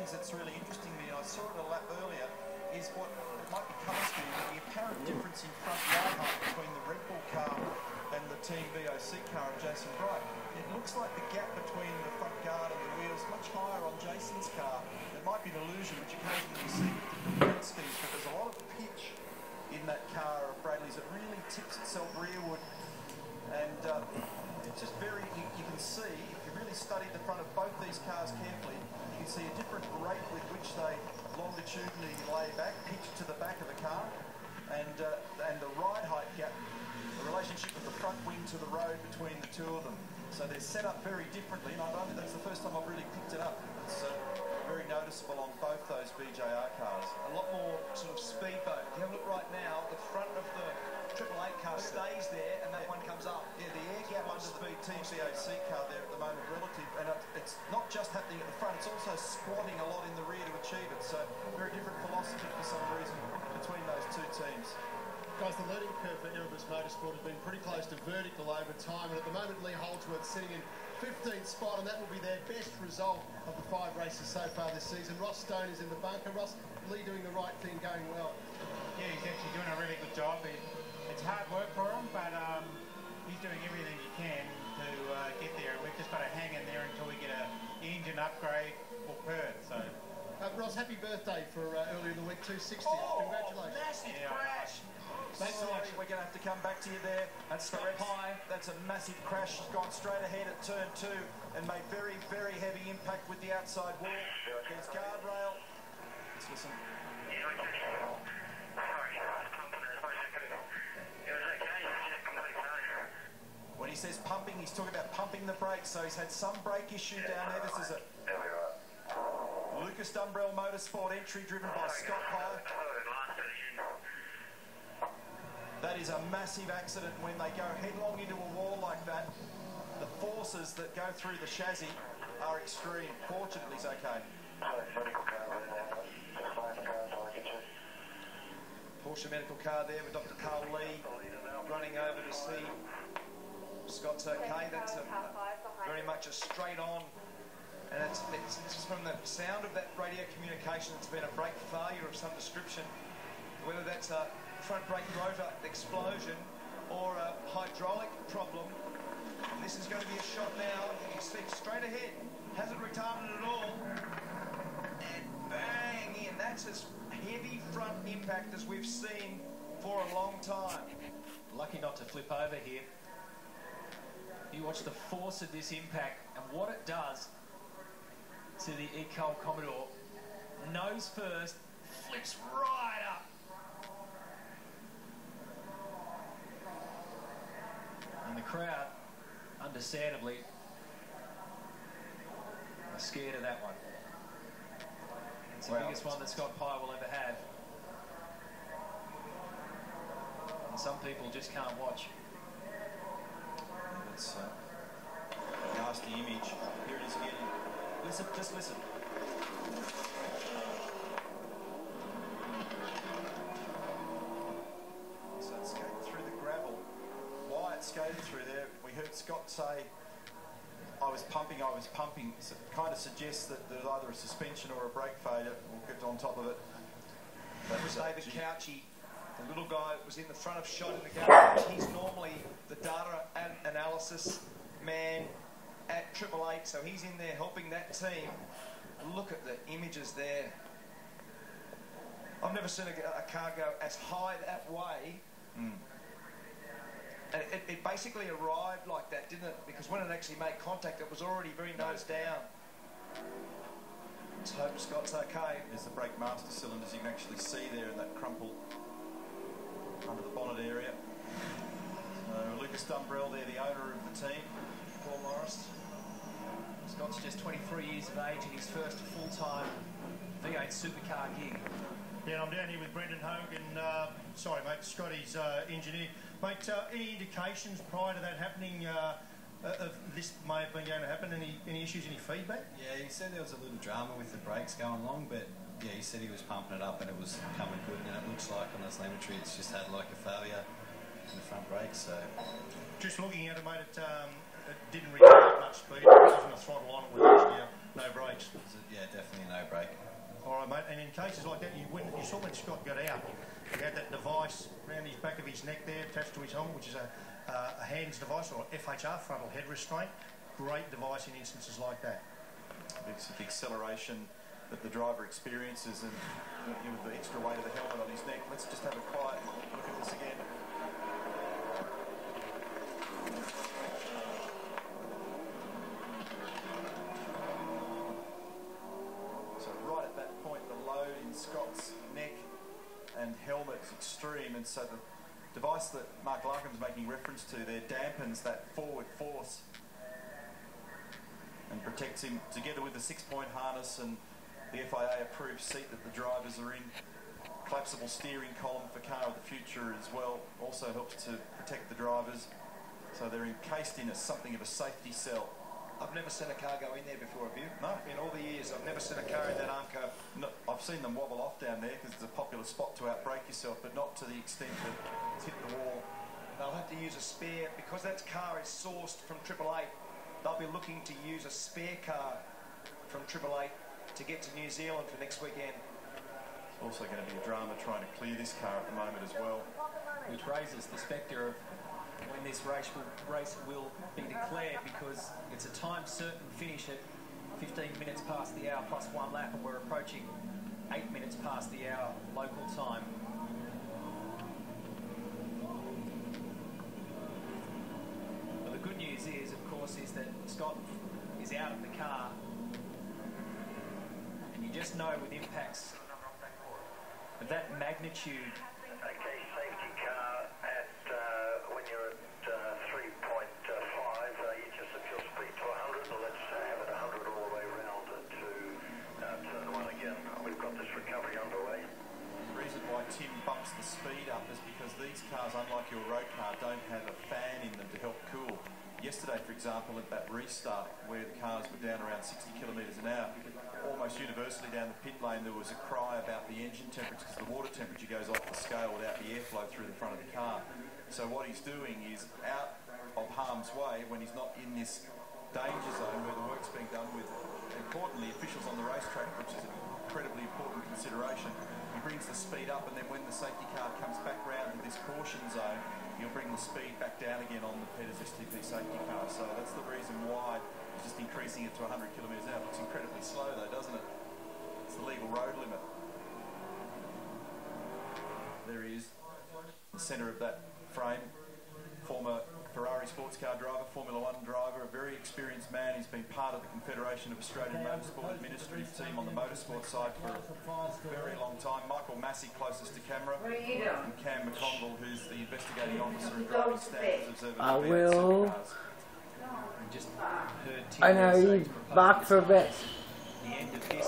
things that's really interesting to me, and I saw it a lap earlier, is what it might be colour scheme, the apparent difference in front ride height between the Red Bull car and the Team VOC car and Jason Bright. It looks like the gap between the front guard and the wheels is much higher on Jason's car. It might be an illusion, which occasionally you see with the paint schemes, but there's a lot of pitch in that car of Bradley's. It really tips itself rearward, and it's just very, you can see, if you really study the front of both these cars carefully, you can see a different rate with which they longitudinally lay back, pitch to the back of the car, and the ride height gap, the relationship of the front wing to the road between the two of them. So they're set up very differently, and I don't think that's the first time I've really picked it up. It's very noticeable on both those BJR cars. A lot more sort of speed though. If you have a look right now, the front of the 888 car stays there, and that one comes up. Yeah, the air gap under the Team VOC car there at the moment relative, and it's not just happening at the front, it's also squatting a lot in the rear to achieve it. So very different philosophy for some reason between those two teams. Guys, the learning curve for Erebus Motorsport has been pretty close to vertical over time, and at the moment Lee Holdsworth sitting in 15th spot, and that will be their best result of the 5 races so far this season. Ross Stone is in the bunker. Ross, Lee doing the right thing, going well. Yeah, he's actually doing a really good job. It's hard work for him, but he's doing everything he can to get there. We've just got to hang in there until we get an engine upgrade for Perth. So, Ross, happy birthday for earlier in the week, 260. Oh, congratulations. Massive crash. Thanks so much. We're going to have to come back to you there. That's Scott Pye. That's a massive crash. Gone straight ahead at turn 2 and made very, very heavy impact with the outside wall. There's guardrail. Let's listen. When he says pumping, he's talking about pumping the brakes. So he's had some brake issue down there. This is a Lucas Dumbrell Motorsport entry driven by Scott Pye. That is a massive accident when they go headlong into a wall like that. The forces that go through the chassis are extreme. Fortunately, he's okay. Porsche medical car there with Dr. Carl Lee running over to see Scott's okay. That's very much a straight on. And it's just from the sound of that radio communication, it's been a brake failure of some description. Whether that's a front brake rotor explosion or a hydraulic problem. This is going to be a shot now. You see straight ahead, hasn't retarded at all, and bang in. That's as heavy front impact as we've seen for a long time. Lucky not to flip over here. You watch the force of this impact and what it does to the Ecole Commodore. Nose first, flips right up. And the crowd, understandably, are scared of that one. It's the biggest one that Scott Pye will ever have. And some people just can't watch. It's a nasty image. Here it is again. Listen, just listen. So it skated through the gravel. Why it skated through there, we heard Scott say, I was pumping. So it kind of suggests that there's either a suspension or a brake failure. We'll get on top of it. That was David Couchy, the little guy that was in the front of shot in the garage. He's normally the data analysis man at 888, so he's in there helping that team. Look at the images there. I've never seen a car go as high that way. And it basically arrived like that, didn't it? Because when it actually made contact, it was already very nose down. Let's hope Scott's okay. There's the brake master cylinders you can actually see there in that crumple under the bonnet area. So Lucas Dumbrell there, the owner of the team. Paul Morris. Scott's just 23 years of age and his first full-time V8 supercar gig. Yeah, I'm down here with Brendan Hogan. Sorry, mate, Scotty's engineer. Mate, any indications prior to that happening of this may have been going to happen? Any issues, any feedback? Yeah, he said there was a little drama with the brakes going along, but yeah, he said he was pumping it up and it was coming good, and it looks like on the telemetry it's just had like a failure in the front brakes. So just looking at it, mate, it didn't really have much speed. It wasn't a throttle on it with actually no brakes. Yeah, definitely no no-break. All right, mate. And in cases like that, you saw when Scott got out, he had that device around his back of his neck there, attached to his helmet, which is a hands device or FHR, frontal head restraint. Great device in instances like that. It's the acceleration that the driver experiences, and with the extra weight of the helmet on his neck. Let's just have a quiet look at this again. So right at that point, the load in Scott's neck and helmet is extreme, and so the device that Mark Larkin's making reference to there dampens that forward force and protects him, together with the 6-point harness and the FIA-approved seat that the drivers are in. Collapsible steering column for car of the future as well also helps to protect the drivers. So they're encased in something of a safety cell. I've never seen a car go in there before, have you? No. In all the years, I've never seen a car in that arm car. No, I've seen them wobble off down there because it's a popular spot to outbrake yourself, but not to the extent that it's hit the wall. They'll have to use a spare, because that car is sourced from 888. They'll be looking to use a spare car from 888 to get to New Zealand for next weekend. It's also going to be a drama trying to clear this car at the moment as well. Which raises the spectre of when this race will be declared, because it's a time-certain finish at 15 minutes past the hour plus 1 lap, and we're approaching 8 minutes past the hour local time. But the good news is, of course, is that Scott is out of the car, and you just know with impacts of that magnitude. Okay, safety car at when you're at 3.5, you just set your speed to 100, so let's have it 100 all the way round to turn 1 again. We've got this recovery underway. The reason why Tim bumps the speed up is because these cars, unlike your road car, don't have a fan in them to help cool. Yesterday, for example, at that restart where the cars were down around 60 kilometres an hour, almost universally down the pit lane there was a cry about the engine temperature, because the water temperature goes off the scale without the airflow through the front of the car. So what he's doing is out of harm's way when he's not in this danger zone where the work's being done with, importantly, officials on the racetrack, which is an incredibly important consideration. He brings the speed up, and then when the safety car comes back round to this caution zone, he'll bring the speed back down again on the Peters STP safety car. So that's the reason why he's just increasing it to 100 kilometres an hour. Looks incredibly slow though, doesn't it? It's the legal road limit. There he is, the centre of that frame. Former Ferrari sports car driver, Formula 1 driver, a very experienced man. He's been part of the Confederation of Australian Motorsport administrative team on the motorsport side for a very long time. Michael Massey closest to camera, and Cam McConville, who's the investigating officer and driving standards observer. I will. Just heard I know you back for a bit. The end of this